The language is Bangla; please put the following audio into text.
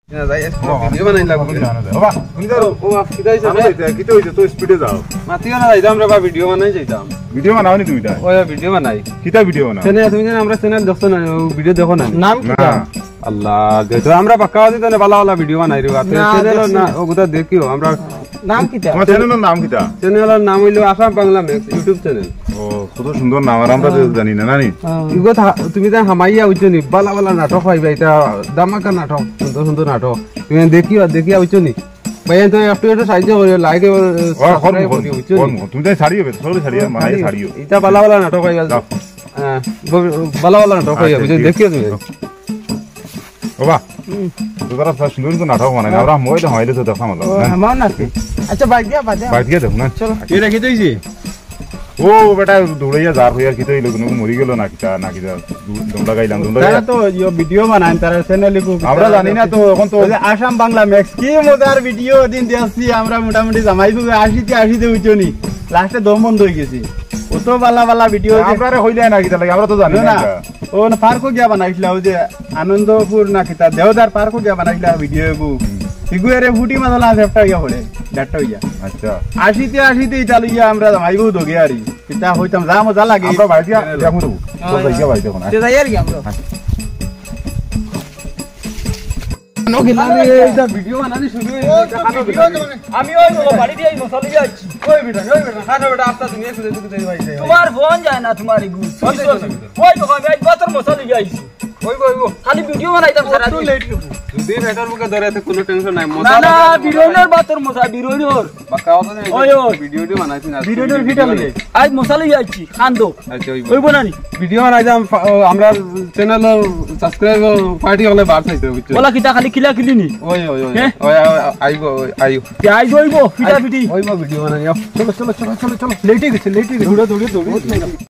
না যাই ভিডিও বানাই লাগবে বাবা তুমি তো ও কিদাই যাবে কিতে হইছে তো স্পিডে যাও মাতিও না যাইতাম রে বা ভিডিও বানাই যাইতাম ভিডিও বানাও নি তুমি তা ওই ভিডিও বানাই কিটা ভিডিও বানাও চ্যানেল তুমি জানো আমরা চ্যানেল দেখছ না ভিডিও দেখো না নাম কি আল্লাহ দেখো আমরা পাক্কা দিতে না ভালো ভালো ভিডিও বানাই রে চ্যানেল না ওগুলা দেখিও আমরা নাম কিটা তোমার চ্যানেলের নাম কিটা চ্যানেলের নাম হইলো Assam Bangla Max YouTube channel ও কত সুন্দর নাম আর আমরা জানি না নানি ইগো তুমি যা হামাইয়া হইছো নি ভালো ভালো নাটক হইবা এটা দামাকা নাটক সুন্দর সুন্দর নাটক তুমি দেখিয়া হইছো নি ভাইয়া তো একটু সাহায্য করিও লাইক সাবস্ক্রাইব করিও হইছো তুমি তাই ছাড়িও সরে ছাড়িও মাই ছাড়িও এটা ভালো ভালো নাটক হইবা হ্যাঁ ভালো ভালো নাটক হইবা বুঝছো দেখিও তুমি বাবা তোরা সুন্দর তো নাটক বানাই না আমরা মই তো হইলে তো দেখা মালো আমার না আচ্ছা বাইক দিয়া দেখো না চলো কি রাখি দইছি ও বেটা দৌড়াইয়া যার হইয়ার কিতে হইলো কোনো মরি গেল না কিটা দৌড়া গাইলাম দৌড়া তো ইও ভিডিও বানান তার চ্যানেলে আমরা জানি না তো এখন তো আসাম বাংলা ম্যাক্স কি মজার ভিডিও দিন দিয়েছি আমরা মোটামুটি জামাইবু 80 তে হইছো নি লাস্টে দম বন্ধ হই গেছে কত বালা ভিডিও আমরা হইলে না কিটা লাগে আমরা তো জানি না ও না পার্কও গিয়া বানাইছিলা ও যে আনন্দপুর না কিটা দেওদার পার্কও গিয়া বানাইছিলা ভিডিও গু ইগুয়ারে ফুটি মাদলা সেফটা গিয়া হলে ডাটা হইয়া আচ্ছা 80 তে ইটা লইয়া আমরা জামাইবু দগে আরি কিটা হইতাম যা মজা লাগে আমরা বাইরে দেখো তো যাইয়া বাইরে কোন তে যাই আর কি আমরা নো গেলারে এইটা ভিডিও বানানি শুরু হইছে আমি ওই বাড়ি দিয়ে মশলা দিয়ে আছি ওই বেটা খাটো বেটা আপটা তুমি এসে দেখতে ভাই তোমার ফোন যায় না তোমারই গু ওই তো আমি বাতর মশলা দিয়ে আইছি ওই খালি ভিডিও বানাইতাম সারা দিন লেট দুই বেটার মুখে ধরেতে কোনো টেনশন নাই মশলা না বিরোইনের বাতর মশলা বিরোইনের বাকা ওই ভিডিওটি বানাইছি না ভিডিওর ভিডিও লাগে আজ মশলা দিয়ে আইছি খান্দো আচ্ছা ওই বানানি ভিডিও বানাইতাম আমরা চ্যানেল সাবস্ক্রাইব পার্টি হলে বার চাইতে বুঝছো বলা কিটা খালি খিলা খিলিনি ওই আইবো কিটা পিটি ওইবো ভিডিও বানাই চলো লেটে গেছে দৌড়ে